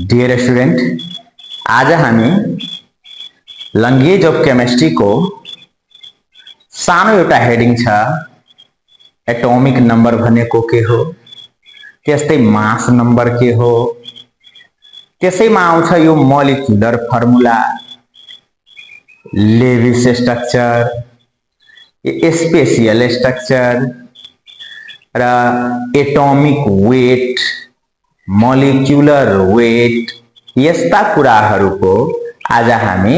Dear student, आज हामी language of chemistry को सानो एउटा हेडिङ छ एटॉमिक नंबर भनेको के हो, त्यस्तै मास नंबर के हो, त्यसैमा आउँछ यो molecular formula, Lewis structure, spatial structure र एटॉमिक वेट, मोलिकुलर वेट, यस्ता कुराहरूको आज हामी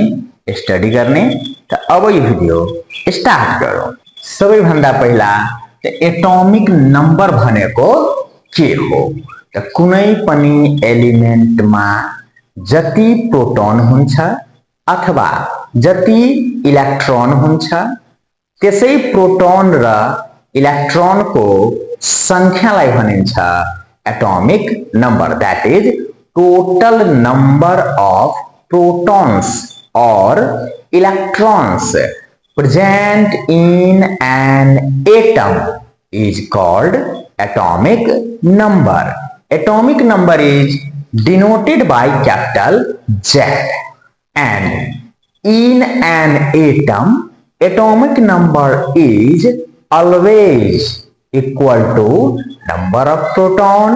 स्टडी गर्ने। त अब यो भिडियो स्टार्ट गरौँ। सबैभन्दा पहिला एटॉमिक नंबर भनेको के हो? त कुनै पनि एलिमेन्टमा जति प्रोटोन हुन्छ अथवा जति इलेक्ट्रोन हुन्छ त्यसै प्रोटोन र इलेक्ट्रोनको संख्यालाई भनिन्छ atomic number, that is total number of protons or electrons present in an atom is called atomic number. Atomic number is denoted by capital Z, and in an atom atomic number is always equal to number of proton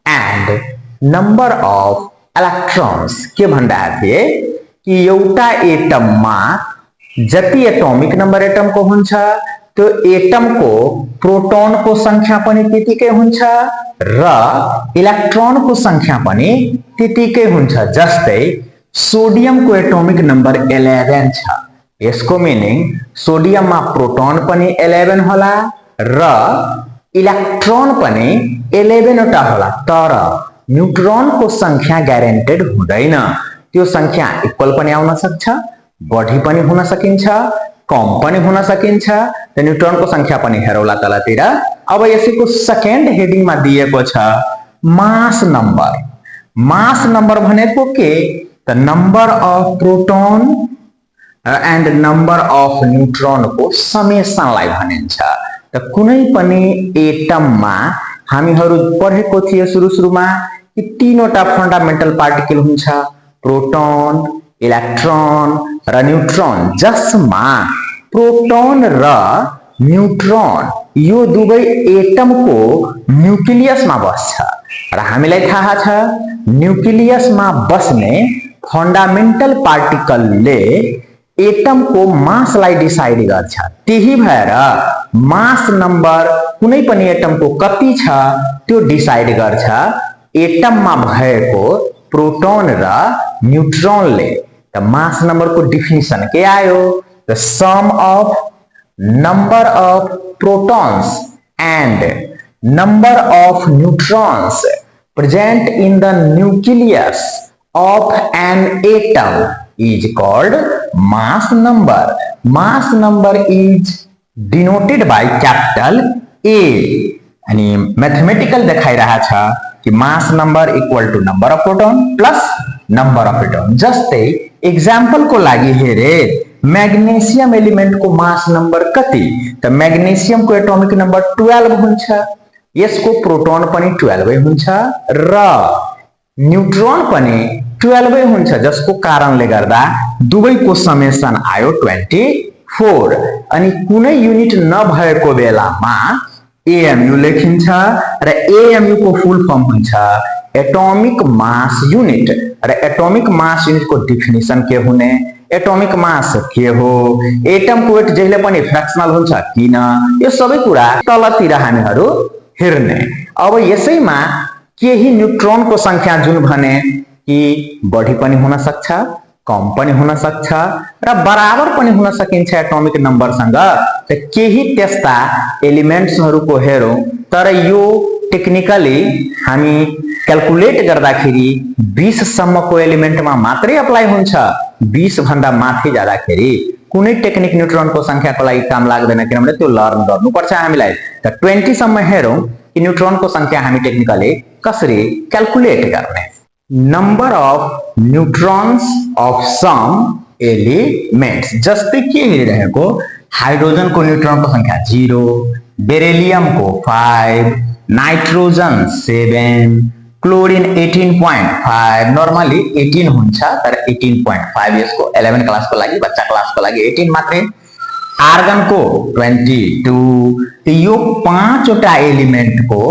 and number of electrons। के भन्दा थिए कि एउटा एटममा जति atomic number एटमको हुन्छ त्यो एटमको प्रोटोनको संख्या पनि त्यतिकै हुन्छ र इलेक्ट्रोनको संख्या पनि त्यतिकै हुन्छ। जस्तै सोडियमको एटॉमिक नंबर 11 छ। यसको मिनिङ सोडियममा प्रोटोन पनि 11 होला र इलेक्ट्रोन पनि 11 वटा होला, तर न्यूट्रॉन को संख्या ग्यारेन्टेड हुँदैन। त्यो संख्या इक्वल पनि आउन सक्छ, बढी पनि हुन सकिन्छ, कम पनि हुन सकिन्छ। त न्यूट्रॉन को संख्या पनि हेरौला तलतिर। अब यसको सेकेन्ड हेडिङमा दिएको छ मास नंबर। मास नंबर भनेको के? त number of proton and number of neutron को समेसनलाई भनिन्छ। त कुनै पनि एटममा हामीहरू पढेको थिए सुरुमा कि तीनवटा फंडामेंटल पार्टिकल हुन्छ, प्रोटोन, इलेक्ट्रोन र न्यूट्रॉन, जसमा प्रोटोन र न्यूट्रॉन यो दुवै एटमको न्यूक्लियसमा बस्छ र हामीलाई थाहा छ न्यूक्लियसमा बस्ने फंडामेंटल पार्टिकलले एटम को मासलाई डिसाइड गर्छ। त्यही भएर मास नंबर कुनै पनि एटम को कति छ त्यो डिसाइड गर्छ एटममा भएको प्रोटोन र न्यूट्रॉनले। त मास नंबर को डेफिनेसन के आयो? The sum of number of protons and number of neutrons present in the nucleus of an atom is called mass number. Mass number is denoted by capital A. अनि mathematical देखाइरहेको छ कि mass number equal to number of proton plus number of proton. जस्तै example को लागि हेरे magnesium element को mass number कति? त मैग्नेशियम को एटॉमिक नंबर 12 हुन्छ, यसको प्रोटोन पनि 12 हुन्छ र न्यूट्रॉन पनि 12 हुन्छ, जसको कारणले गर्दा दुवैको समेसन आयो 24। अनि कुनै युनिट नभएको बेलामा एएमयु लेखिन्छ र एएमयु को फुल फर्म हुन्छ एटॉमिक मास यूनिट। र एटॉमिक मास यूनिट को डेफिनेसन के हुने? एटॉमिक मास के हो, एटम को वेट जहिले पनि फ्र्याक्सनल हुन्छ किन, यो सबै कुरा तलतिर हामीहरू हेर्ने। अब यसैमा केही न्यूट्रॉन को संख्या जुन भने कि बढी पनि हुन सक्छ, कम पनि हुन सक्छ र बराबर पनि हुन सकिन्छ एटॉमिक नंबर सँग। त केही त्यस्ता एलिमेन्ट्सहरुको हेरौं, तर यो टेक्निकली हामी क्याल्कुलेट गर्दाखेरि 20 सम्मको एलिमेन्टमा मात्रै अप्लाई हुन्छ। 20 भन्दा माथि जाँदाखेरि कुनै टेक्निक न्यूट्रॉन को संख्याको लागि काम लाग्दैन, किनभने त्यो लर्न गर्नुपर्छ हामीलाई। त 20 सम्म हेरौं कि न्यूट्रॉन को संख्या हामी टेक्निकली कसरी क्याल्कुलेट गर्ने। Number of neutrons of some elements, जस्तै के हेरिरहेको हाइड्रोजन को न्यूट्रॉन को संख्या 0, बेरिलियम को 5, नाइट्रोजन 7, क्लोरिन 18.5 नर्मली 18 हुन्छ तर 18.5 यसको 11 क्लासको लागि बच्चा क्लासको लागि 18 मात्रै आर्गनको 22 यो पाँचवटा एलिमेन्टको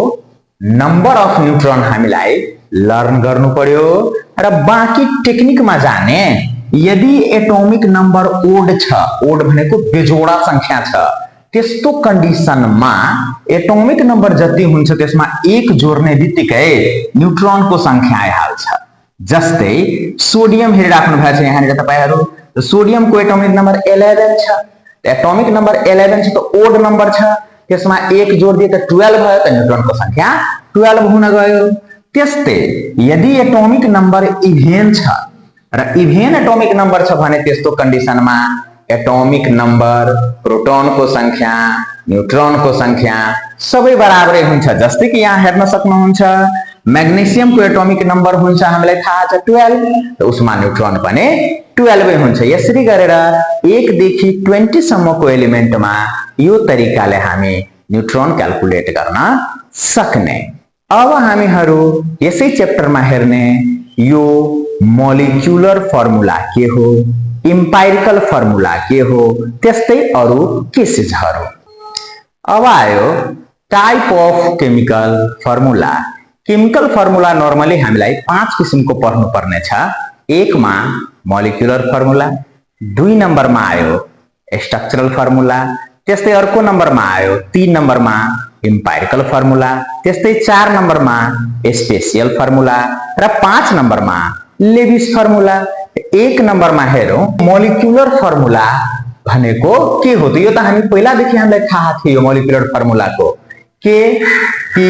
नम्बर अफ न्यूट्रन हामीलाई लर्न गर्नु पर्यो र बाँकी टेक्निकमा जाने यदि एटोमिक नम्बर ओड छ ओड भनेको बेजोडा संख्या छ त्यस्तो कन्डिसनमा एटोमिक नम्बर जति हुन्छ त्यसमा एक जोड्ने बित्तिकै न्यूट्रनको संख्या आइहाल्छ जस्तै सोडियम हेरिराख्नु भएको छ यहाँनिर तपाईहरु सोडियमको एटोमिक नम्बर 11 छ एटोमिक नम्बर 11 छ त ओड नम्बर छ त्यसमा एक जोड दिए त 12 भयो त न्यूट्रनको संख्या 12 हुन गयो त्यस्तै यदि एटोमिक नम्बर इभेन छ र इभेन एटोमिक नम्बर छ भने त्यस्तो कन्डिसनमा एटोमिक नम्बर प्रोटोनको संख्या न्यूट्रनको संख्या सबै बराबरै हुन्छ जस्तै कि यहाँ हेर्न सक्नुहुन्छ मैग्नेशियमको एटोमिक नम्बर हुन्छ हामीलाई थाहा छ 12 त उसमा न्यूट्रन पनि 12 हुन्छ यसरी गरेर 1 देखि 20 सम्मको एलिमेन्टमा यो तरिकाले हामी न्यूट्रन क्याल्कुलेट गर्न सक्ने अब हामीहरु यसै च्याप्टरमा हेर्ने यो मोलिक्युलर फर्मुला के हो इम्पाइरिकल फर्मुला के हो त्यस्तै अरु केसेसहरु अब आयो type of chemical formula chemical formula normally हामीलाई 5 किसिमको पढ्नु पर्ने छ एक मा मोलिक्युलर फर्मुला 2 नम्बरमा आयो स्ट्रक्चरल फर्मुला त्यस्तै अर्को नम्बरमा आयो 3 नम्बरमा इम्पाइरिकल फर्मुला त्यस्तै 4 नम्बरमा स्पेसियल फर्मुला र 5 नम्बरमा लेविस फर्मुला एक नम्बरमा हेरौं मोलिक्युलर फर्मुला भनेको के हो त यो त हामी पहिला देखि हामीलाई थाहा थियो मोलिक्युलर फर्मुलाको के कि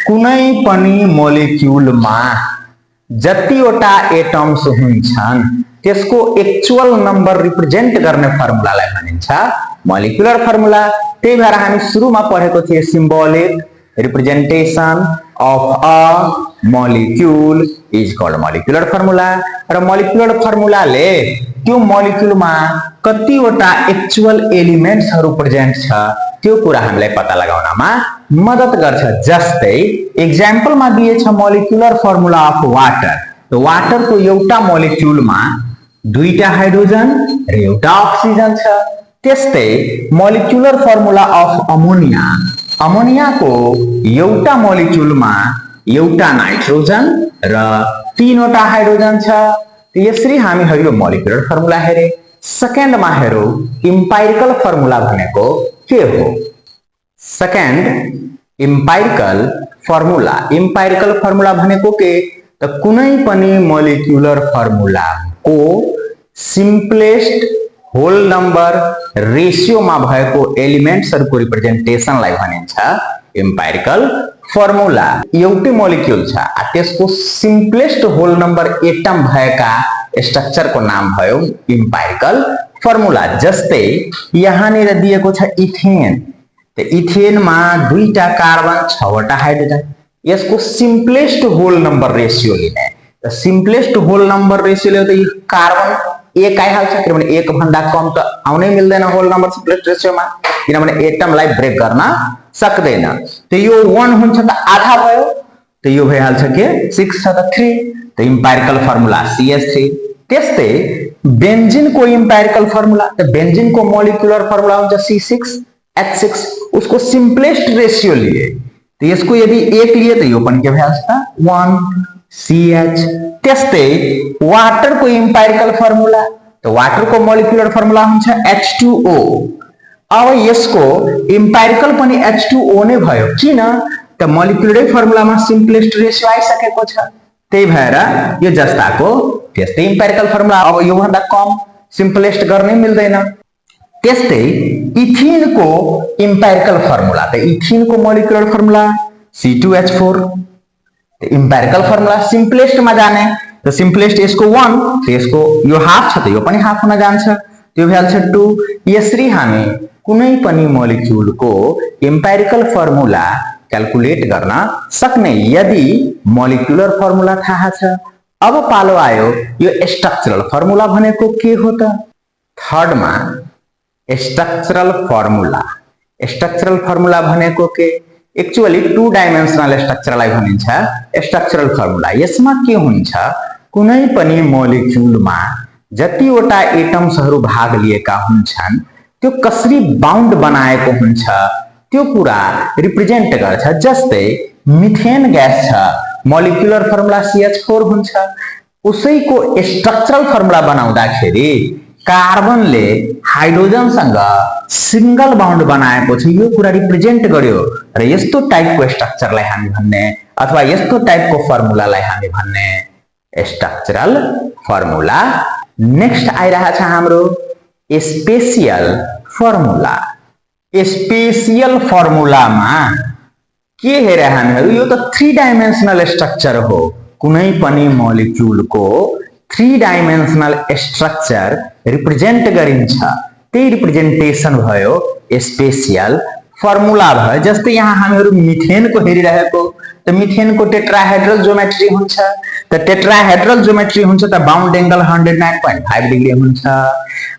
कुनै पनि मोलिक्युलमा जतिवटा एटम्स हुन्छन् त्यसको एक्चुअल नम्बर रिप्रेजेन्ट गर्ने फर्मुलालाई भनिन्छ मोलिक्युलर फर्मुला त्यही भएर हामी सुरुमा पढेको थिए symbolic representation of a molecule is called molecular formula र मोलिक्युलर फर्मुलाले त्यो मोलिक्युलमा कतिवटा एक्चुअल एलिमेन्ट्सहरु प्रेजेन्ट छ त्यो कुरा हामीलाई पत्ता लगाउनमा मद्दत गर्छ जस्तै एक्जाम्पलमा दिएछ मोलिक्युलर फर्मुला अफ वाटर त वाटरको एउटा मोलिक्युलमा दुईटा हाइड्रोजन र एउटा अक्सिजन छ त्यस्तै मोलिक्युलर फर्मुला अफ अमोनिया अमोनियाको एउटा मोलिक्युलमा एउटा नाइट्रोजन र तीनवटा हाइड्रोजन छ यसरी हामीहरु यो मोलिक्युलर फर्मुला हेरे सेकेन्डमा हेरौं इम्पाइरिकल फर्मुला भनेको के हो सेकेन्ड इम्पाइरिकल फर्मुला भनेको के त कुनै पनि मोलिक्युलर फर्मुलाको सिम्पलेस्ट होल नम्बर रेशियोमा भएको एलिमेन्ट्सहरुको रिप्रेजेन्टेसनलाई भनिन्छ इम्पाइरिकल फर्मुला एउटै मोलिक्युल छ त्यसको सिम्पलेस्ट होल नम्बर एटम भएका स्ट्रक्चरको नाम भयो इम्पाइरिकल फर्मुला जस्तै यहाँनिर दिएको छ इथेन त इथेनमा दुईटा कार्बन 6 वटा हाइड्रोजन यसको सिम्पलेस्ट होल नम्बर रेशियो लिने त सिम्पलेस्ट होल नम्बर रेशियो ले त कार्बन एक आइहाल्छ किनभने एक भन्दा कम त आउनै मिल्दैन होल नम्बर सिम्पलेस्ट रेशियोमा किनभने एटमलाई ब्रेक गर्न सक्दैन त यो 1 हुन्छ त आधा भयो त यो भइहाल्छ के 6 छ त 3 त इम्पाइरिकल फर्मुला CH3 त्यस्तै बेन्जिनको इम्पाइरिकल फर्मुला त बेन्जिनको मोलिक्युलर फर्मुला हुन्छ C6H6 उसको सिम्पलेस्ट रेशियो लिए त यसको यदि 1 लिए त यो पनि के भइहाल्छ त 1 CH त्यस्तै वाटरको इम्पाइरिकल फर्मुला त वाटरको मोलिक्युलर फर्मुला हुन्छ H2O अब यसको इम्पाइरिकल पनि H2O नै भयो किन त मोलिक्युलरै फर्मुलामा सिम्पलेस्ट रेशियो आइसकेको छ त्यही भएर यो जस्ताको त्यस्तै इम्पाइरिकल फर्मुला अब यो भन्दा कम सिम्पलेस्ट गर्नै मिल्दैन त्यस्तै इथिनको इम्पाइरिकल फर्मुला त इथिनको molecular formula C2H4 empirical formula simplest मा जाने त सिम्पलेस्ट यसको 1 त यसको यो हाफ छ त यो पनि हाफ हुन जान्छ त्यो भइहाल्छ 2 यसरी हामी कुनै पनि मोलिक्युलको इम्पाइरिकल फर्मुला क्याल्कुलेट गर्न सक्ने यदि मोलिक्युलर फर्मुला थाहा छ अब पालो आयो यो स्ट्रक्चरल फर्मुला भनेको के हो त थर्ड मा स्ट्रक्चरल फर्मुला भनेको के एक्चुअली 2 डाइमेन्सनल स्ट्रक्चरलाई भनिन्छ स्ट्रक्चरल फर्मुला। यसमा के हुन्छ, कुनै पनि मोलिक्युलमा जतिवटा एटम्सहरू भाग लिएका हुन्छन् त्यो कसरी बाउन्ड बनाएको हुन्छ त्यो कुरा रिप्रेजेन्ट गर्छ। जस्तै मिथेन ग्यास छ, मोलिकुलर फर्मुला CH4 हुन्छ। उसैको स्ट्रक्चरल फर्मुला बनाउँदाखेरि कार्बनले हाइड्रोजनसँग सिंगल बाउन्ड बनाएको छ, यो कुरा रिप्रेजेन्ट गर्यो र यस्तो टाइपको स्ट्रक्चरलाई हामी भन्ने अथवा यस्तो टाइपको फर्मुलालाई हामी भन्ने स्ट्रक्चरल फर्मुला। नेक्स्ट आइरहेछ हाम्रो स्पेसियल फर्मुला। स्पेसियल फर्मुलामा के हेरे हामीहरू, यो त 3 डाइमेन्सनल स्ट्रक्चर हो। कुनै पनि मोलिक्युलको 3 डाइमेन्सनल स्ट्रक्चर रिप्रेजेन्ट गरिन्छ, त्यही रिप्रेजेन्टेसन भयो स्पेसियल फर्मुला भयो। जस्तै यहाँ हामीहरू मिथेनको हेरिरहेको, त मिथेनको टेट्राहेड्रल ज्योमेट्री हुन्छ, त टेट्राहेड्रल ज्योमेट्री हुन्छ त बाउन्ड एंगल 109.5 डिग्री हुन्छ।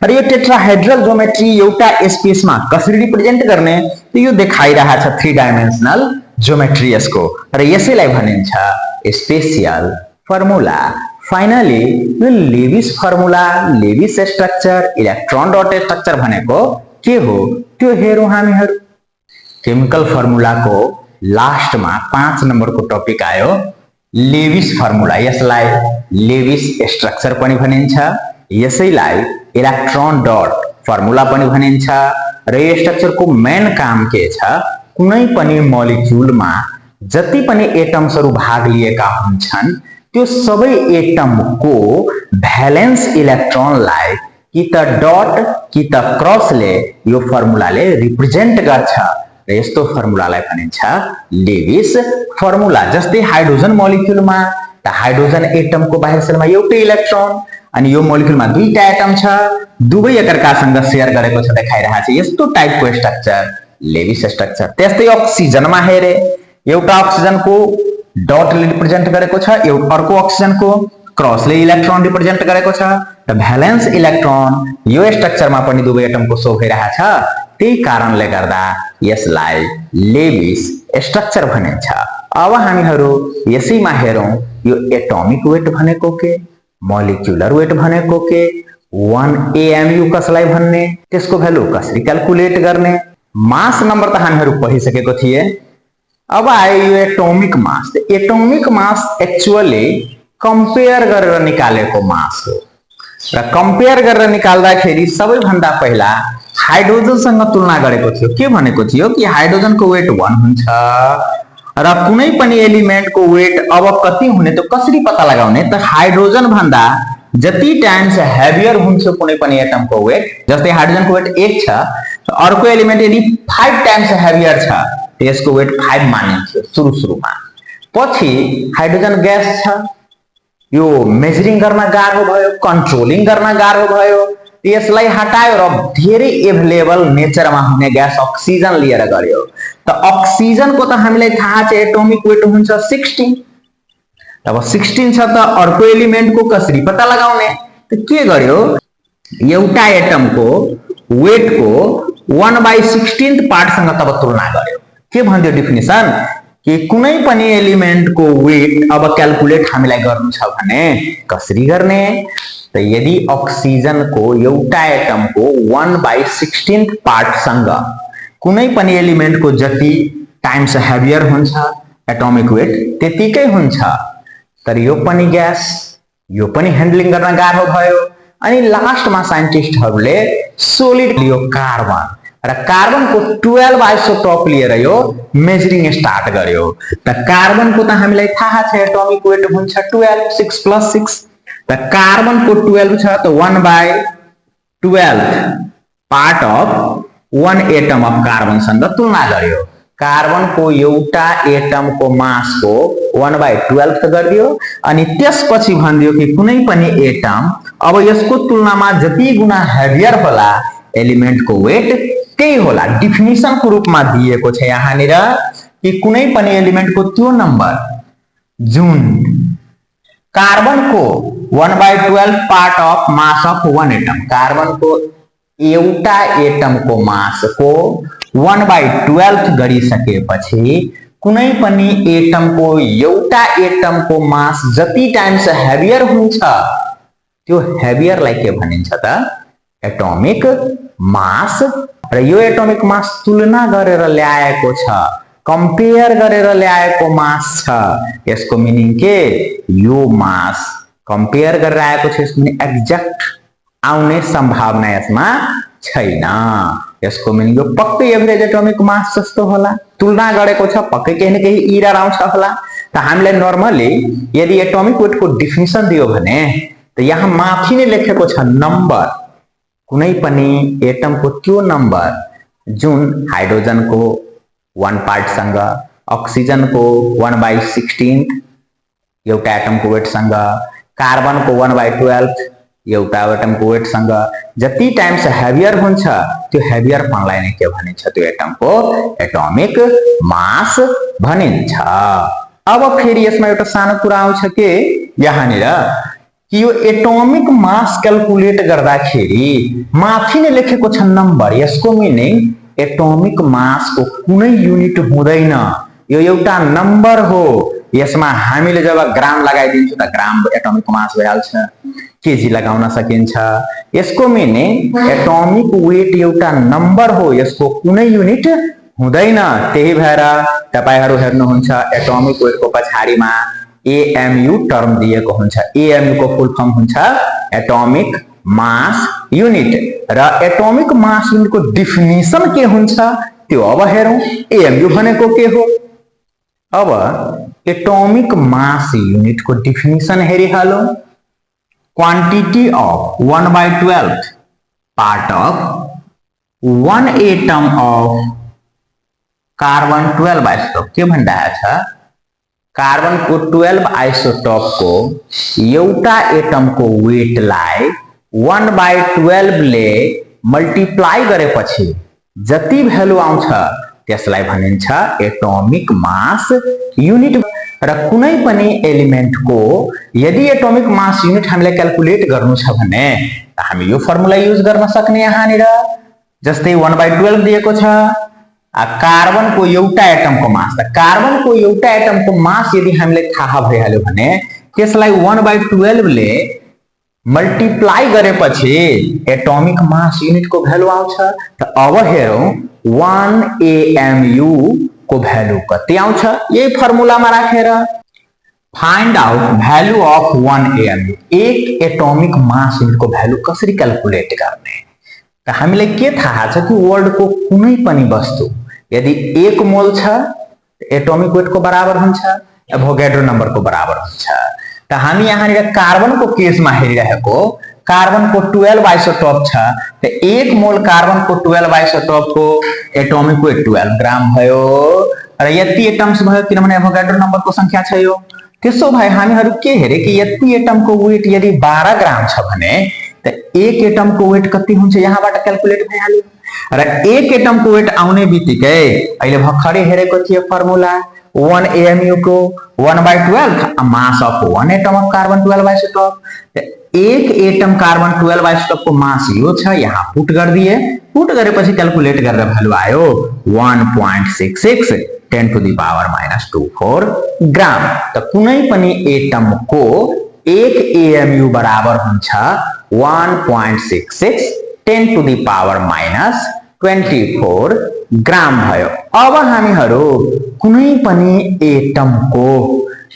र यो टेट्राहेड्रल ज्योमेट्री एउटा स्पेसमा कसरी रिप्रेजेन्ट गर्ने त यो देखाइरहेछ 3 डाइमेन्सनल ज्योमेट्री यसको, र यसैलाई भनिन्छ स्पेसियल फर्मुला। फाइनली यो Lewis formula, Lewis structure, electron dot structure भनेको के हो त्यो हेरौँ हामीहरू। केमिकल फर्मुलाको लास्टमा 5 नम्बरको टपिक आयो लेविस फर्मुला। यसलाई लेविस स्ट्रक्चर पनि भनिन्छ, यसैलाई इलेक्ट्रोन डट फर्मुला पनि भनिन्छ। र यो स्ट्रक्चरको मेन काम के छ, कुनै पनि मोलिक्युलमा जति पनि एटम्सहरू भाग लिएका हुन्छन् त्यो सबै एटमको भ्यालेन्स इलेक्ट्रोनलाई कि त डट कि त क्रसले यो फर्मुलाले रिप्रेजेन्ट गर्छ, र यस्तो फर्मुलालाई भनिन्छ लेविस फर्मुला। जस्तै हाइड्रोजन मोलिक्युलमा त हाइड्रोजन एटमको बाहिर सेलमा एउटै इलेक्ट्रोन, अनि यो मोलिक्युलमा 2टा एटम छ, दुवै एकअर्कासँग शेयर गरेको छ देखाइरहेको छ। यस्तो टाइपको स्ट्रक्चर लेविस स्ट्रक्चर। त्यस्तै अक्सिजनमा हेरे, एउटा अक्सिजनको डटले रिप्रेजेन्ट गरेको छ, अर्को अक्सिजनको क्रसले इलेक्ट्रोन रिप्रेजेन्ट गरेको छ, र भ्यालेन्स इलेक्ट्रोन यो स्ट्रक्चरमा पनि दुवै एटमको शो भइरहेछ। त्यही कारणले गर्दा यसलाई लेविस स्ट्रक्चर भनिन्छ। अब हामीहरू यसैमा हेरौँ, यो एटोमिक वेट भनेको के, मोलिकुलर वेट भनेको के, 1 AMU कसलाई भन्ने, त्यसको भ्यालु कसरी क्याल्कुलेट गर्ने। मास नम्बर त हामीहरू पढिसकेको थिए। अब आयो यो atomic mass. Atomic mass actually compare गरेर निकालेको मास हो, र कम्पेयर गरेर निकाल्दाखेरि सबैभन्दा पहिला हाइड्रोजनसँग तुलना गरेको थियो। के भनेको थियो कि हाइड्रोजनको वेट 1 हुन्छ, र कुनै पनि एलिमेन्टको वेट अब कति हुने त कसरी पत्ता लगाउने त हाइड्रोजन भन्दा जति टाइम्स हेभियर हुन्छ कुनै पनि एटमको वेट, जस्तै हाइड्रोजनको वेट 1 छ, अर्को एलिमेन्ट यदि 5 टाइम्स हेभियर छ त्यसको वेट 5 मानिन्थ्यो सुरुमा। पछि हाइड्रोजन ग्यास छ, यो मेजरिङ गर्न गाह्रो भयो, कन्ट्रोलिङ गर्न गाह्रो भयो, यसलाई हटायो र धेरै एभेलेबल नेचरमा हुने ग्यास अक्सिजन लिएर गयो। त अक्सिजनको त हामीलाई थाहा छ एटोमिक वेट हुन्छ 16। अब 16 छ त अर्को एलिमेन्टको कसरी पत्ता लगाउने त के गर्यो, एउटा एटमको वेटको 1/16 पार्टसँग तब तुलना गर्यो। के भन्यो डेफिनेसन कि कुनै पनि एलिमेन्टको वेट अब क्याल्कुलेट हामीलाई गर्नु छ भने कसरी गर्ने त यदि अक्सिजनको एउटा एटमको 1/16 पार्टसँग कुनै पनि एलिमेन्टको जति टाइम्स हेभियर हुन्छ एटोमिक वेट त्यतिकै हुन्छ, तर यो पनि ग्यास, यो पनि ह्यान्डलिङ गर्न गाह्रो भयो। अनि लास्टमा साइन्टिस्टहरूले सोलिड लियो कार्बन, र कार्बनको 12 आइसोटोप लिएर यो मेजरिङ स्टार्ट गर्यो। त कार्बनको त हामीलाई थाहा छ एटोमिक वेट हुन्छ 12, 6 + 6। त कार्बनको 12 छ त 1/12 पार्ट अफ 1 एटम अफ कार्बनसँग तुलना गर्यो। कार्बनको एउटा एटमको मासको 1/12 गरिदियो, अनि त्यसपछि भनिदियो कि कुनै पनि एटम अब यसको तुलनामा जति गुना हेभियर होला एलिमेन्टको वेट त्यही होला। डिफिनिसनको रूपमा दिएको छ यहाँनिर कि कुनै पनि एलिमेन्टको त्यो नम्बर जुन कार्बनको 1/12 part of mass of 1 atom, कार्बनको एउटा एटमको मासको 1/12 गरिसकेपछि कुनै पनि एटमको एउटा एटमको मास जति टाइम्स हेभियर हुन्छ त्यो हेभियरलाई के भनिन्छ त एटोमिक मास। र यो एटोमिक मास तुलना गरेर ल्याएको छ, कम्पेयर गरेर ल्याएको मास छ। यसको मिनिङ के, यो मास कम्पेयर गरेर आएको छ, यसको मिनिङ एक्ज्याक्ट आउने सम्भावना यसमा छैन। यसको मिनिङ यो पक्कै एभरेज एटोमिक मास जस्तो होला, तुलना गरेको छ, पक्कै केही न केही इरर आउँछ होला। त हामीले नर्मली यदि एटोमिक वेट को डिफिनिसन दियो भने त यहाँ माथि नै लेखेको छ नम्बर, कुनै पनि एटमको त्यो नम्बर जुन हाइड्रोजनको 1 पार्ट सँग, अक्सिजनको 1/16 एउटा एटमको वेट सँग, कार्बनको 1/12 एउटा एटमको वेट सँग जति टाइम्स हेभियर हुन्छ त्यो हेभियर पनलाई नै के भनिन्छ, त्यो एटमको एटोमिक मास भनिन्छ। अब फेरि यसमा एउटा सानो कुरा आउँछ के यहाँनिर कि यो एटोमिक मास क्याल्कुलेट गर्दाखेरि माथि नै लेखेको छ नम्बर। यसको मिनिङ एटोमिक मास को कुनै युनिट हुँदैन, यो एउटा नम्बर हो। यसमा हामीले जब ग्राम लगाइदिन्छौँ त ग्राम एटोमिक मास भइहाल्छ, केजी लगाउन सकिन्छ। यसको मिनिङ एटोमिक वेट एउटा नम्बर हो, यसको कुनै युनिट हुँदैन। त्यही भएर तपाईहरु हेर्नुहुन्छ एटोमिक वेट को पछाडीमा एएमयू टर्म दिएको हुन्छ। एएमयू को फुल फर्म हुन्छ एटोमिक मास युनिट। र एटोमिक मास युनिट को डिफिनिसन के हुन्छ त्यो अब हेरौं। एएमयू भनेको के हो? अब एटोमिक मास युनिट को डिफिनिसन हेरिहालौं। Quantity of 1/12 part of 1 atom of carbon 12 isotope के भनिरहेछ, कार्बन को 12 आइसोटोप को एउटा एटम को वेट लाई 1/12 ले मल्टिप्लाई गरेपछि जति भ्यालु आउँछ त्यसलाई भनिन्छ एटोमिक मास युनिट। र कुनै पनि एलिमेंट को यदि एटोमिक मास युनिट हामीले क्याल्कुलेट गर्नु छ भने हामी यो फर्मुला युज गर्न सक्ने यहाँनिर। जस्तै 1/12 दिएको छ, कार्बन को एउटा एटम को मास, कार्बन को एउटा एटम को मास यदि हामीले थाहा भइहाल्यो भने त्यसलाई 1/12 ले मल्टिप्लाई गरेपछि एटोमिक मास युनिट को भ्यालु आउँछ। त अब हेरौं 1 AMU को भ्यालु कति आउँछ यही फर्मुलामा राखेर। Find out value of 1 AMU, एक एटोमिक मास युनिट को भ्यालु कसरी क्याल्कुलेट गर्ने। त हामीलाई के थाहा छ कि वर्ल्ड को कुनै पनि वस्तु यदि 1 मोल छ एटोमिक वेट को बराबर हुन्छ, एभोगाड्रो नम्बर को बराबर हुन्छ। त हामी यहाँनिर कार्बन को केसमा हेरिरहेको, कार्बन को 12 आइसोटोप छ, त 1 मोल कार्बन को 12 आइसोटोप को एटोमिक वेट 12 ग्राम भयो। र यति एटम्स भयो किनभने एभोगाड्रो नम्बर को संख्या छ यो। त्यसो भए हामीहरु के हेरे कि यति एटम को वेट यदि 12 ग्राम छ भने त एक एटम को वेट कति हुन्छ यहाँबाट क्याल्कुलेट भइहाल्यो। र एक एटम को वेट आउने बित्तिकै अहिले भर्खरै हेरेको थियो फर्मुला 1 AMU को 1/12 मास of 1 atom of carbon 12 isotope. एक एटम कार्बन 12 आइसोटोप को मास यो छ, यहाँ पुट कर दिए, पुट गरेपछि क्याल्कुलेट गरेर भ्यालु आयो 1.66 10⁻⁻24 ग्राम। त कुनै पनि एटम को 1 AMU बराबर हुन्छ 1.66 10⁻⁻24 ग्राम भयो। अब हामीहरु कुनै पनि एटम को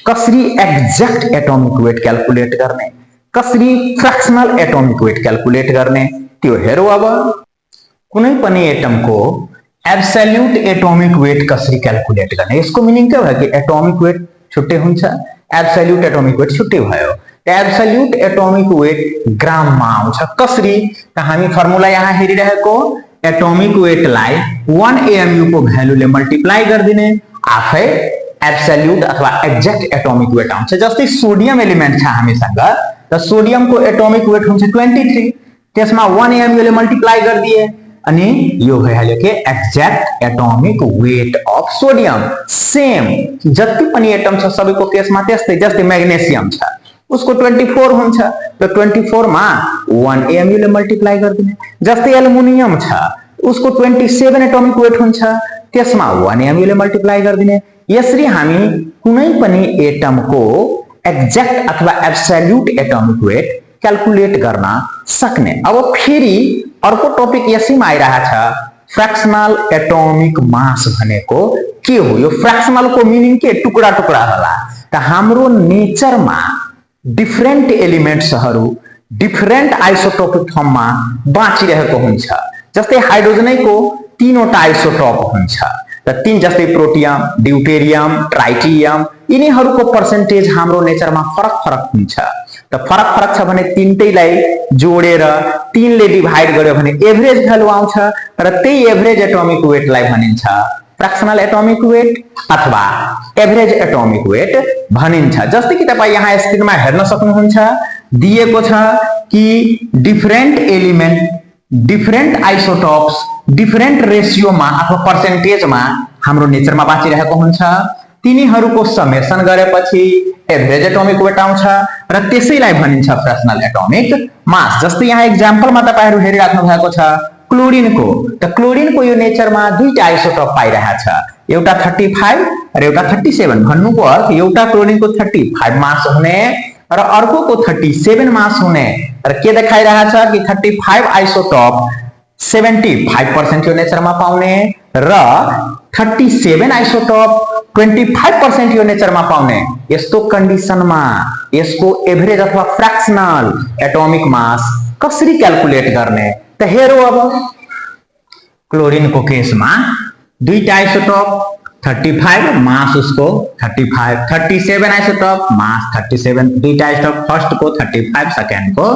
कसरी एक्ज्याक्ट एटोमिक वेट क्याल्कुलेट गर्ने, कसरी फ्र्याक्सनल एटोमिक वेट क्याल्कुलेट गर्ने त्यो हेरौं। अब कुनै पनि एटम को एब्सोल्युट एटोमिक वेट कसरी क्याल्कुलेट गर्ने, यसको मिनिङ के भयो कि एटोमिक वेट छुट्टै हुन्छ, एब्सोल्युट एटोमिक वेट छुट्टै भयो। एब्सोल्युट एटोमिक वेट ग्राम मा आउँछ कसरी, त हामी फर्मुला यहाँ हेरिरहेको एटोमिक वेट लाई 1 AMU को भ्यालु ले मल्टिप्लाई गर्दिने, आफै एब्सोल्युट अथवा एक्ज्याक्ट एटोमिक वेट आउँछ। जस्तै सोडियम एलिमेंट छ हामीसँग, त सोडियम को एटोमिक वेट हुन्छ 23, त्यसमा 1 AMU ले मल्टिप्लाई गर्दिए अनि यो भइहाल्यो के exact atomic weight of sodium. Same जति पनि एटम छ सबैको केसमा त्यस्तै। जस्तै मैग्नेशियम छ उसको 24 हुन्छ, त 24 मा 1 AMU ले मल्टिप्लाई गर्दिने। जस्तै एल्युमिनियम छ उसको 27 एटोमिक वेट हुन्छ, त्यसमा 1 mu ले मल्टिप्लाई गरिदिने। यसरी हामी कुनै पनि एटमको एक्ज्याक्ट अथवा एब्सोल्युट एटोमिक वेट क्याल्कुलेट गर्न सक्ने। अब फेरि अर्को टपिक यसैमा आइरहेछ, फ्र्याक्सनल एटोमिक मास भनेको के हो? यो फ्र्याक्सनल को मिनिङ के? टुक्रा टुक्रा होला। त हाम्रो नेचरमा डिफरेन्ट एलिमेन्ट्सहरू डिफरेन्ट आइसोटोपिक फर्ममा बाँचिरहेको हुन्छ। जस्तै हाइड्रोजनको 3 वटा आइसोटोप हुन्छ, त 3 जस्तै प्रोटियम, ड्यूटेरियम, ट्राइटियम, यिनीहरूको पर्सेन्टेज हाम्रो नेचरमा फरक फरक हुन्छ। त फरक फरक छ भने तीनटैलाई जोडेर 3 ले डिभाइड गर्यो भने एभरेज भ्यालु आउँछ, र त्यही एभरेज एटोमिक वेटलाई भनिन्छ फ्र्याक्सनल एटोमिक वेट अथवा एभरेज एटोमिक वेट भनिन्छ। जस्तै कि तपाईं यहाँ स्क्रिनमा हेर्न सक्नुहुन्छ, दिएको छ कि different element different isotopes different रेशियोमा अथवा पर्सेन्टेजमा हाम्रो नेचरमा बाँचिरहेको हुन्छ। तिनीहरूको समेसन गरेपछि एभरेज एटोमिक वेट आउँछ, र त्यसैलाई भनिन्छ फ्र्याक्सनल एटोमिक मास। जस्तै यहाँ एक्जाम्पलमा तपाईहरु हेरिराख्नु भएको छ क्लोरिनको। त क्लोरिनको यो नेचरमा दुईटा आइसोटोप पाइरहेछ, एउटा 35 र एउटा 37। भन्नुको अर्थ एउटा क्लोरिनको 35 मास हुने र अर्कोको 37 मास हुने। र के देखाइरहेछ कि 35 आइसोटोप 75% यो नेचरमा पाउने र 37 आइसोटोप 25% यो नेचरमा पाउने। यस्तो कन्डिसनमा यसको एभरेज अथवा फ्र्याक्सनल एटोमिक मास कसरी क्याल्कुलेट गर्ने? त हेरौँ अब क्लोरिनको केसमा दुईटा आइसोटोप 35 मास उसको 35, 37 आइसोटोप मास 37, दुईटा आइसोटोप फर्स्ट को 35 सेकेन्ड को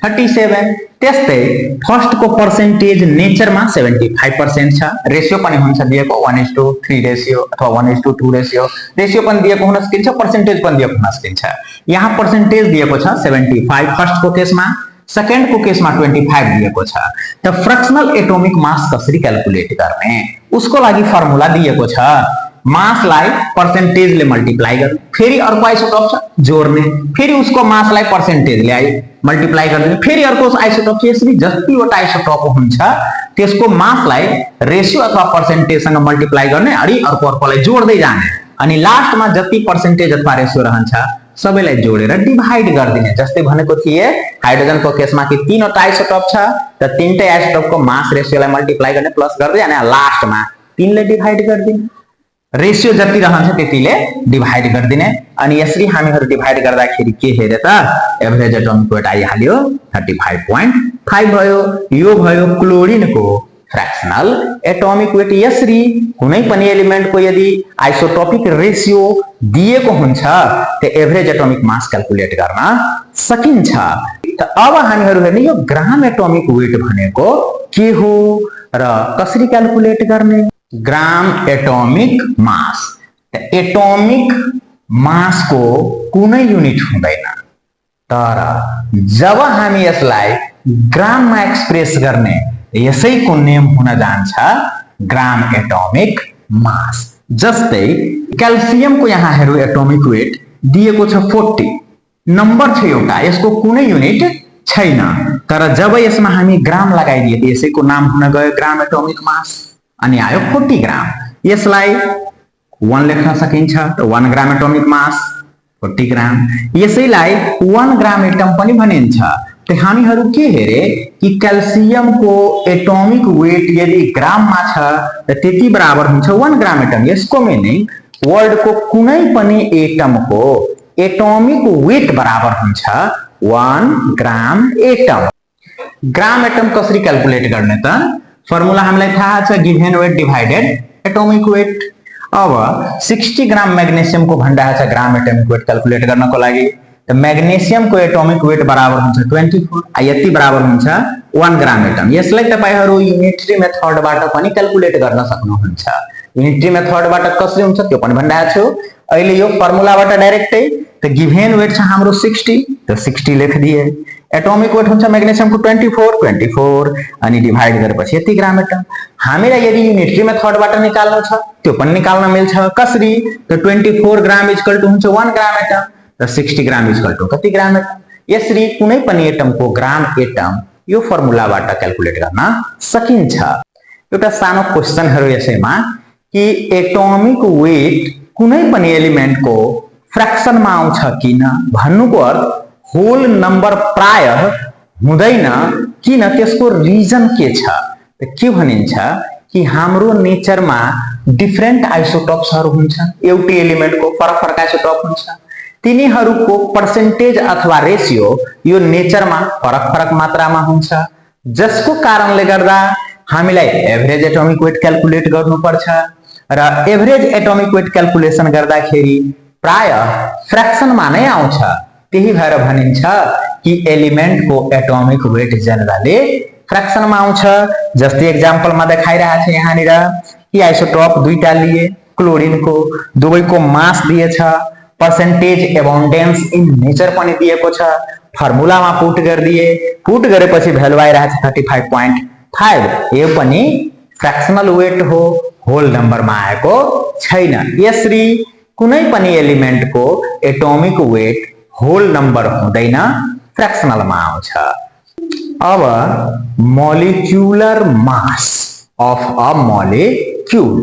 37। त्यस्तै फर्स्ट को पर्सेन्टेज नेचरमा 75% छ। रेशियो पनि हुन्छ दिएको 1:3 रेशियो अथवा 1:2 रेशियो। रेशियो पनि दिएको हुन सकिन्छ, पर्सेन्टेज पनि दिएको हुन सकिन्छ। यहाँ पर्सेन्टेज दिएको छ 75 फर्स्ट को केसमा, सेकेन्ड को केसमा 25 दिएको छ। त फ्र्याक्सनल एटोमिक मास कसरी क्याल्कुलेट गर्ने? उसको लागि फर्मुला दिएको छ, मासलाई पर्सेन्टेजले मल्टिप्लाई गर्नु, फेरि अर्को आइसोटोप छ जोड्ने, फेरि उसको मासलाई पर्सेन्टेजले मल्टिप्लाई गरिदिने, फेरि अर्को आइसोटोप छ। यसरी जतिवटा आइसोटोप हुन्छ त्यसको मासलाई रेशियो अथवा पर्सेन्टेजसँग मल्टिप्लाई गर्ने अनि अर्कोलाई जोड्दै जाने, अनि लास्टमा जति पर्सेन्टेज अथवा रेशियो रहन्छ सबैलाई जोडेर डिभाइड गरिदिने। जस्तै भनेको थिए हाइड्रोजनको केसमा कि 3 वटा आइसोटोप छ, त 3टै आइसोटोपको मास रेशियोलाई मल्टिप्लाई गर्ने प्लस गर्दै अनि लास्टमा 3 ले डिभाइड गरिदिने, रेशियो जति रहन्छ त्यतिले डिभाइड गरिदिने। अनि यसरी हामीहरु डिभाइड गर्दाखेरि के हेरे त एभरेज एटोमिक वेट आइहाल्यो 35.5 भयो। यो भयो क्लोरिनको फ्र्याक्सनल एटोमिक वेट। यसरी कुनै पनि एलिमेन्टको यदि आइसोटोपिक रेशियो दिएको हुन्छ त एभरेज एटोमिक मास क्याल्कुलेट गर्न सकिन्छ। त अब हामीहरु हेर्ने यो ग्राम एटोमिक वेट भनेको के हो र कसरी क्याल्कुलेट गर्ने? ग्राम एटोमिक मास। एटोमिक मास को कुनै युनिट हुँदैन, तर जब हामी यसलाई ग्राममा एक्सप्रेस गर्ने यसैको नेम हुन जान्छ ग्राम एटोमिक मास। जस्तै क्याल्सियमको यहाँ हेरौँ एटोमिक वेट दिएको छ 40, नम्बर छ एउटा, यसको कुनै युनिट छैन, तर जब यसमा हामी ग्राम लगाइदिए त यसैको नाम हुन गयो ग्राम एटोमिक मास, अनि आयो 40 ग्राम। यसलाई 1 लेख्न सकिन्छ, 1 ग्राम एटोमिक मास 40 ग्राम। यसैलाई 1 ग्राम एटम पनि भनिन्छ। त हामीहरु के हेरे कि क्याल्सियमको एटोमिक वेट यदि ग्राममा छ त त्यति बराबर हुन्छ 1 ग्राम एटम। यसको मिनिङ वर्ल्डको कुनै पनि एटमको एटोमिक वेट बराबर हुन्छ 1 ग्राम एटम। ग्राम एटम कसरी क्याल्कुलेट गर्ने त? फर्मुला हामीलाई थाहा छ, given weight divided atomic weight. अब 60 ग्राम मैग्नेशियम को भनिरहेको छ ग्राम एटोमिक वेट क्याल्कुलेट गर्नको लागि। त मैग्नेशियम को एटोमिक वेट बराबर हुन्छ 24, यति बराबर हुन्छ 1 ग्राम एटम। यसलाई तपाईहरु युनिटरी मेथडबाट पनि क्याल्कुलेट गर्न सक्नुहुन्छ। युनिटरी मेथडबाट कसरी हुन्छ त्यो पनि भनिरहेको छु। अहिले यो फर्मुलाबाट डाइरेक्टै त गिभेन वेट छ हाम्रो 60, त 60 लेख दिए। एटोमिक वेट हुन्छ मैग्नेशियम को 24 अनि डिभाइड गरेपछि यति ग्राम एटम। हामीलाई यदि युनिटरी मेथडबाट निकाल्नु छ त्यो पनि निकाल्न मिल्छ। कसरी? त 24 ग्राम इक्वल टु हुन्छ 1 ग्राम एटम, र 60 ग्राम इक्वल टु कति ग्राम एटम। यसरी कुनै पनि एटमको ग्राम एटम यो फर्मुलाबाट क्याल्कुलेट गर्न सकिन्छ। एउटा सानो क्वेशनहरु यसैमा कि एटोमिक वेट कुनै पनि एलिमेन्टको फ्र्याक्सनमा आउँछ किन भन्नुको अर्थ होल नम्बर प्रायः हुँदैन किन त्यसको रिजन के छ त के भनिन्छ कि हाम्रो नेचरमा डिफरेन्ट आइसोटोप्सहरु हुन्छन् एउटै एलिमेन्टको फरक फरक आइसोटोप हुन्छ तिनीहरुको पर्सेन्टेज अथवा रेशियो यो नेचरमा फरक फरक मात्रामा हुन्छ जसको कारणले गर्दा हामीलाई एभरेज एटोमिक वेट क्याल्कुलेट गर्नुपर्छ र एभरेज एटोमिक वेट क्याल्कुलेसन गर्दाखेरि प्राय फ्र्याक्सनमा नै आउँछ त्यही भएर भनिन्छ कि एलिमेन्टको एटोमिक वेट जनरली फ्र्याक्सनमा आउँछ जस्तै एक्जाम्पलमा देखाइरहेको छ यहाँनिर कि आइसोटोप दुईटा लिए क्लोरिनको दुवैको मास दिएछ पर्सेन्टेज एबन्डेन्स इन नेचर पनि दिएको छ फर्मुलामा पुट गरिदिए पुट गरेपछि भ्यालु आइरहेछ 35.5 यो पनि फ्र्याक्सनल वेट हो होल नम्बरमा आएको छैन यसरी कुनै पनि एलिमेन्टको एटोमिक वेट होल नम्बर हुँदैन फ्र्याक्सनलमा आउँछ अब molecular mass of a molecule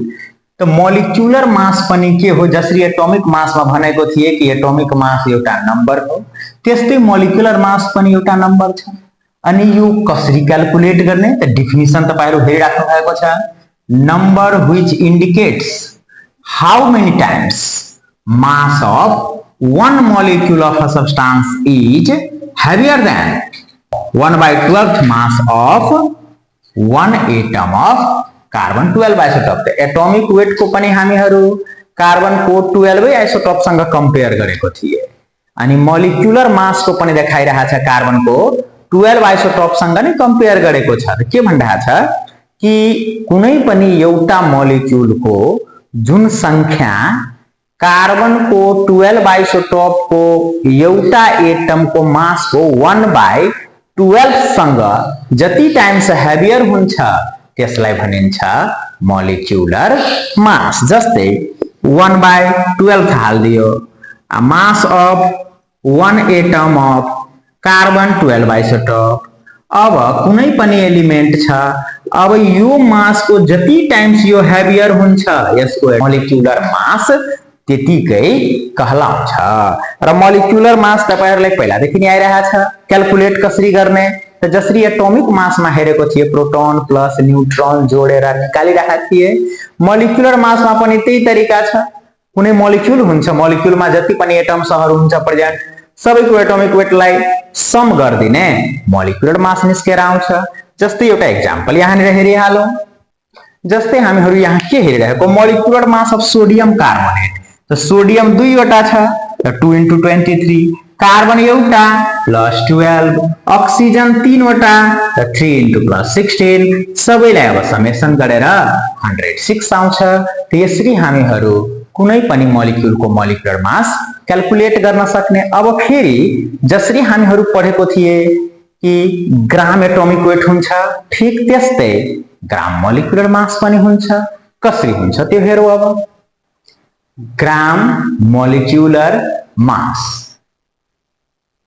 त मोलिक्युलर मास पनि के हो जसरी एटोमिक मासमा भनेको थिए कि एटोमिक मास एउटा नम्बर हो त्यस्तै मोलिक्युलर मास पनि एउटा नम्बर छ अनि यो कसरी क्याल्कुलेट गर्ने त डेफिनिसन तपाईहरु हेरिराख्नु भएको छ number which indicates how many times mass of one molecule of a substance is heavier than 1/12th mass of one atom of carbon 12 isotope atomic weight को पनि हामीहरु कार्बन को 12 आइसोटोप सँग कम्पेयर गरेको थिए अनि मोलिक्युलर मास को पनि देखाइरहेको छ कार्बन को 12 आइसोटोप सँग नै कम्पेयर गरेको छ के भनिरहेको छ कि कुनै पनि एउटा मोलिक्युल को जुन संख्या कार्बन को 12 आइसोटोप को एउटा एटम को मास को 1/12 सँग जति टाइम्स हेभियर हुन्छ त्यसलाई भनिन्छ मोलिक्युलर मास जस्तै 1/12 हाल्दियो mass of one atom of carbon 12 isotope अब कुनै पनि एलिमेन्ट छ अब यो मास को जति टाइम्स यो हेभियर हुन्छ यसको मोलिक्युलर मास त्यतिकै कहलाउँछ र मोलिक्युलर मास तपाईहरुलाई पहिलादेखि नै आइरहेको छ क्याल्कुलेट कसरी गर्ने त जसरी एटोमिक मासमा हेरेको थिए प्रोटोन प्लस न्यूट्रोन जोडेर निकालिरहेका थिए मोलिक्युलर मासमा पनि त्यही तरिका छ कुनै मोलिक्युल हुन्छ मोलिक्युलमा जति पनि एटम्सहरु हुन्छ प्रेजेन्ट सबैको एटोमिक वेटलाई सम गर्दिने मोलिक्युलर मास निस्केर आउँछ जस्तै एउटा एक्जाम्पल यहाँनिर हेरिहालौं जस्तै हामीहरु यहाँ के हेरिरहेको molecular mass of sodium carbonate त सोडियम दुईवटा छ 2 * 23 कार्बन एउटा +12 ऑक्सिजन तीनवटा त 3 * +16 सबैलाई अब समेसन गरेर 106 आउँछ त यसरी हामीहरु कुनै पनि मोलिक्युल को मोलिक्युलर मास क्याल्कुलेट गर्न सक्ने अब फेरि जसरी हामीहरु पढेको थिए कि ग्राम एटोमिक वेट हुन्छ ठीक त्यस्तै ग्राम मोलिक्युलर मास पनि हुन्छ कसरी हुन्छ त्यो हेरौं अब ग्राम मोलिक्युलर मास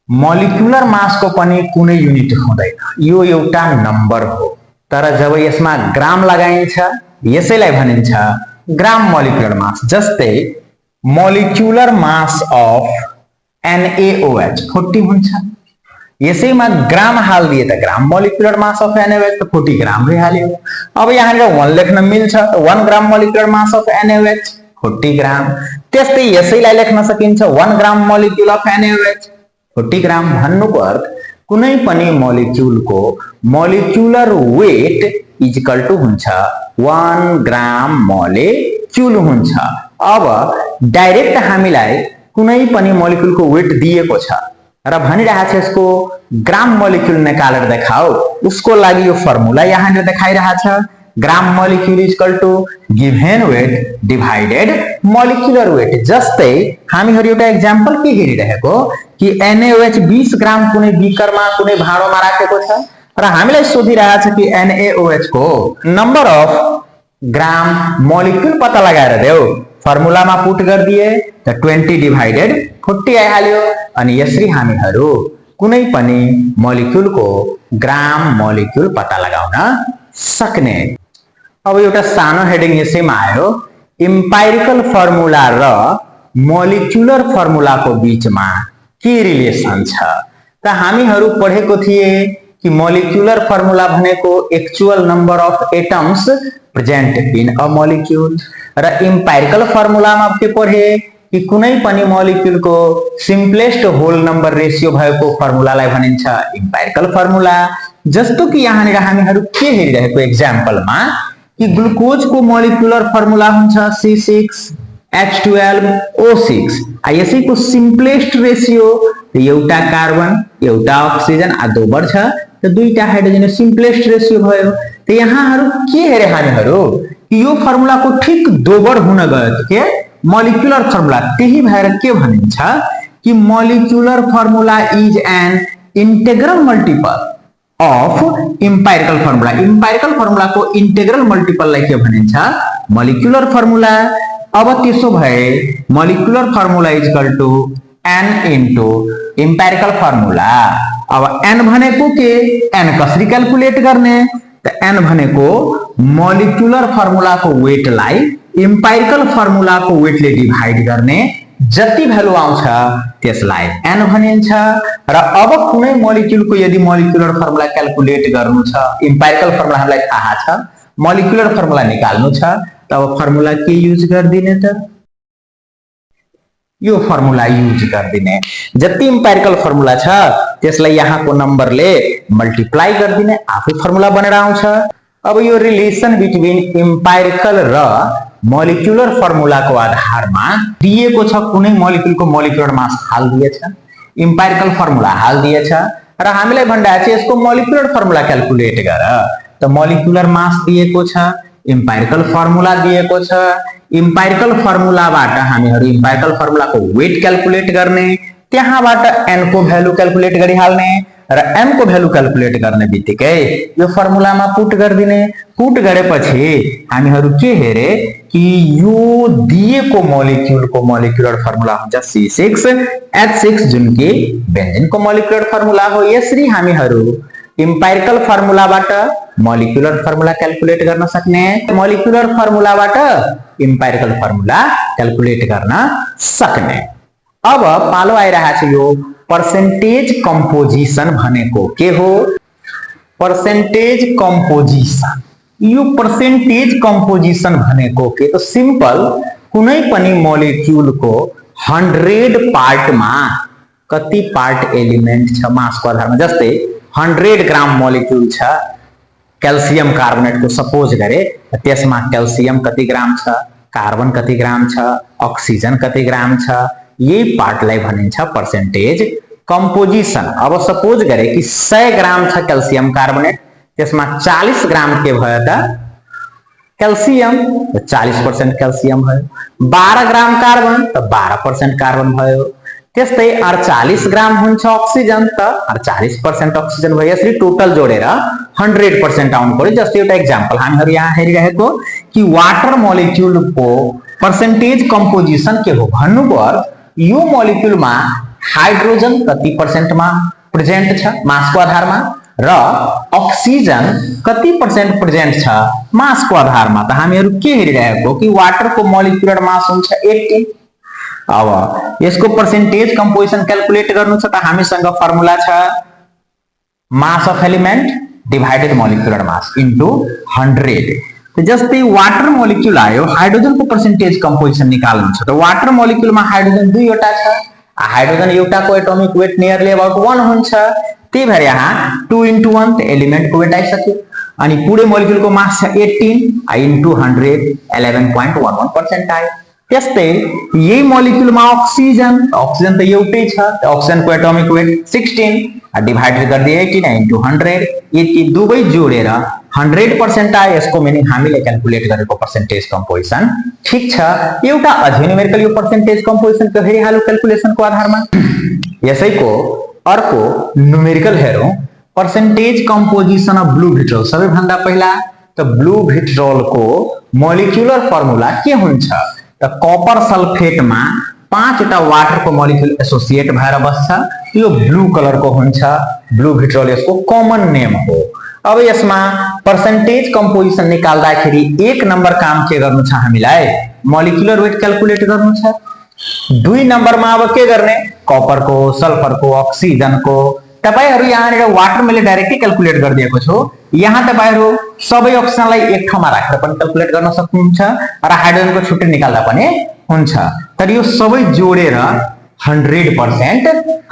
मोलिक्युलर मास को पनि कुनै युनिट हुँदैन यो एउटा नम्बर हो तर जब यसमा ग्राम लगाइन्छ यसैलाई भनिन्छ ग्राम मोलिक्युलर मास जस्तै मोलिक्युलर मास अफ NaOH 40 हुन्छ यसैमा ग्राम हाल्दिए त ग्राम मोलिक्युलर मास अफ NaOH त 40 ग्राम भइहाल्यो अब यहाँनिर 1 लेख्न मिल्छ त 1 ग्राम मोलिक्युलर मास अफ NaOH 40 ग्राम त्यस्तै यसैलाई लेख्न सकिन्छ 1 ग्राम मोलिक्युल अफ NaOH 40 ग्राम भन्नुको अर्थ कुनै पनि मोलिक्युल को मोलिक्युलर वेट इक्वल टु हुन्छ 1 ग्राम मोलिक्युल हुन्छ अब डाइरेक्ट हामीलाई कुनै पनि मोलिक्युल को वेट दिएको छ र भनिरहेको छ यसको ग्राम मोलिक्युल निकालेर देखाऊ उसको लागि यो फर्मुला यहाँनिर देखाइरहेको छ gram molecule equal to given weight divided molecular weight जस्तै हामीहरु एउटा एक्जाम्पल के हेरिरहेको कि NaOH 20 ग्राम कुनै बिकरमा कुनै भाँडोमा राखेको छ र हामीलाई सोधिरहेको छ कि NaOH को नम्बर अफ ग्राम मोलिक्युल पत्ता लगाएर देऊ फर्मुलामा पुट गर्दिए त 20 डिवाइडेड 40 आइहाल्यो अनि यसरी हामीहरु कुनै पनि मोलिक्युल को ग्राम मोलिक्युल पत्ता लगाउन सक्ने अब एउटा सानो हेडिङ यसैमा आयो, इम्पाइरिकल फर्मुला र मोलिकुलर फर्मुलाको बीचमा के रिलेसन छ। त हामीहरू पढेको थिए कि मोलिकुलर फर्मुला भनेको actual number of atoms present in a molecule र इम्पाइरिकल फर्मुलामा के पढे कि कुनै पनि मोलिक्यूलको सिम्पलेस्ट होल नम्बर रेशियो भएको फर्मुलालाई भनिन्छ इम्पाइरिकल फर्मुला। जस्तो कि यहाँनिर हामीहरू के हेरिरहेको एक्जाम्पलमा कि ग्लुकोजको मोलिकुलर फर्मुला हुन्छ C6H12O6 यसैको सिम्पलेस्ट रेशियो एउटा कार्बन एउटा अक्सिजन दोबर छ त दुईटा हाइड्रोजन सिम्पलेस्ट रेशियो भयो। त यहाँहरू के हेरे हामीहरू यो फर्मुलाको ठीक दोबर हुन गयो के मोलिकुलर फर्मुला, त्यही भएर के भनिन्छ कि molecular formula is an integral multiple of empirical formula. Empirical formula को इंटेग्रल मल्टिपल लाई के भनिन्छ मोलिकुलर फर्मुला। अब त्यसो भए molecular formula is equal to n into empirical formula. अब n भनेको के n कसरी क्याल्कुलेट गर्ने त n भनेको मोलिकुलर फर्मुला को वेट लाई इम्पाइरिकल फर्मुला को वेट ले डिवाइड गर्ने जति भ्यालु आउँछ त्यसलाई n भनिन्छ। र अब कुनै मोलिक्युल को यदि मोलिकुलर फर्मुला क्याल्कुलेट गर्नु छ, इम्पाइरिकल फर्मुला हामीलाई थाहा छ, मोलिकुलर फर्मुला निकाल्नु छ, तब फर्मुला के युज गर्दिने त यो फर्मुला युज गर्दिने। जति इम्पाइरिकल फर्मुला छ त्यसलाई यहाँको नम्बरले मल्टिप्लाई गर्दिने, आफै फर्मुला बनेर आउँछ। अब यो रिलेसन बिट्विन इम्पाइरिकल र मोलिकुलर फर्मुला को आधारमा दिएको छ कुनै मोलिक्युलको मोलिकुलर मास हाल दिएछ, इम्पाइरिकल फर्मुला हाल दिएछ र हामीलाई भन्दा छ यसको मोलिकुलर फर्मुला क्याल्कुलेट गर। त मोलिकुलर मास दिएको छ, इम्पाइरिकल फर्मुला दिएको छ, इम्पाइरिकल फर्मुलाबाट हामीहरू इम्पाइरिकल फर्मुलाको वेट क्याल्कुलेट गर्ने, त्यहाँबाट n को भ्यालु क्याल्कुलेट गरिहाल्ने र m को भ्यालु क्याल्कुलेट गर्ने बित्तिकै यो फर्मुलामा पुट गर्दिने। पुट गरेपछि हामीहरू के हेरे कि यो दिएको मोलिक्युलको मोलिकुलर फर्मुला हुन्छ C6H6 जुन कि बेन्जिनको मोलिकुलर फर्मुला हो। यसरी हामीहरू इम्पाइरिकल फर्मुलाबाट मोलिकुलर फर्मुला क्याल्कुलेट गर्न सक्ने, मोलिकुलर फर्मुलाबाट इम्पाइरिकल फर्मुला क्याल्कुलेट गर्न सक्ने। अब पालो आइरहेको छ यो पर्सेन्टेज कम्पोजिसन भनेको के हो। पर्सेन्टेज कम्पोजिसन, यो पर्सेन्टेज कम्पोजिसन भनेको के त सिम्पल कुनै पनि मोलिक्युलको 100 पार्टमा कति पार्ट एलिमेन्ट छ मासको आधारमा। जस्तै 100 ग्राम मोलिक्युल छ क्याल्सियम कार्बोनेटको सपोज गरे, त्यसमा क्याल्सियम कति ग्राम छ, कार्बन कति ग्राम छ, अक्सिजन कति ग्राम छ, यही पार्टलाई भनिन्छ पर्सेन्टेज कम्पोजिसन। अब सपोज गरे कि 100 ग्राम छ क्याल्सियम कार्बोनेट, त्यसमा 40 ग्राम के भयो त क्याल्सियम, 40% क्याल्सियम भयो। 12 ग्राम कार्बन त 12% कार्बन भयो। त्यस्तै 48 ग्राम हुन्छ अक्सिजन त 48% अक्सिजन भयो। यसरी टोटल जोडेर 100% आउनु पर्यो। जस्तै एउटा एक्जाम्पल हामीहरू यहाँ हेरिरहेको कि वाटर मोलिक्युलको पर्सेन्टेज कम्पोजिसन के हो भन्नुको अर्थ यो मोलिक्युलमा हाइड्रोजन कति पर्सेन्टमा प्रेजेन्ट छ मासको आधारमा र अक्सिजन कति पर्सेन्ट प्रेजेन्ट छ मासको आधारमा। त हामीहरू के हेरिरहेको कि वाटरको मोलिकुलर मास हुन्छ 18। अब यसको पर्सेन्टेज कम्पोजिसन क्याल्कुलेट गर्नु छ त हामीसँग फर्मुला छ mass of element divided molecular mass into 100। जस्तै वाटर मोलिक्युल आयो, हाइड्रोजनको पर्सेन्टेज कम्पोजिसन निकाल्नु छ त वाटर मोलिक्युलमा हाइड्रोजन दुईवटा छ, हाइड्रोजन एउटाको एटोमिक वेट नियरली अबाउट 1 हुन्छ। त्यही भएर यहाँ 2 into 1 एलिमेन्टको वेट आइसक्यो। अनि पुरै मोलिक्युलको मास छ 18 इन्टु 100 11.11% आयो। त्यस्तै यही मोलिक्युलमा अक्सिजन, अक्सिजन त एउटै छ, अक्सिजनको एटोमिक वेट 16 डिवाइडेड गरिदिए 18 इन्टु 100, यति दुवै जोडेर 100% आयो। यसको मिनिङ हामीले क्याल्कुलेट गरेको पर्सेन्टेज कम्पोजिसन ठीक छ। एउटा अझै न्युमेरिकल यो पर्सेन्टेज कम्पोजिसनको हेरिहालु क्याल्कुलेसनको आधारमा। यसैको अर्को न्युमेरिकल हेरौं, पर्सेन्टेज कम्पोजिसन अफ ब्लू भिट्रोल। सबैभन्दा पहिला त ब्लू भिट्रोलको मोलिकुलर फर्मुला के हुन्छ त कपर सल्फेटमा 5वटा वाटरको मोलिक्युल एसोसिएट भएर बस्छ, यो ब्लू कलरको हुन्छ। ब्लू भिट्रोल यसको कमन नेम हो। अब यसमा पर्सेन्टेज कम्पोजिसन निकाल्दाखेरि 1 नम्बर काम के गर्नु छ हामीलाई मोलिकुलर वेट क्याल्कुलेट गर्नु छ। 2 नम्बरमा अब के गर्ने कपरको सल्फरको अक्सिजनको तपाईहरु यहाँनिर वाटर मैले डाइरेक्टली क्याल्कुलेट गरिदिएको छु। यहाँ तपाईहरु सबै अक्सिजनलाई एक ठाउँमा राखेर पनि क्याल्कुलेट गर्न सक्नुहुन्छ र हाइड्रोजनको छुट्टै निकाल्दा पनि हुन्छ। तर यो सबै जोडेर 100%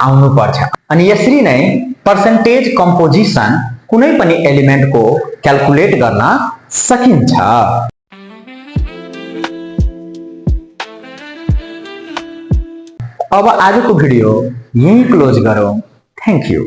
आउनु पर्छ। अनि यसरी नै पर्सेन्टेज कम्पोजिसन कुनै पनि एलिमेन्टको क्याल्कुलेट गर्न सकिन्छ। अब आजको भिडियो यही क्लोज गरौँ। Thank you.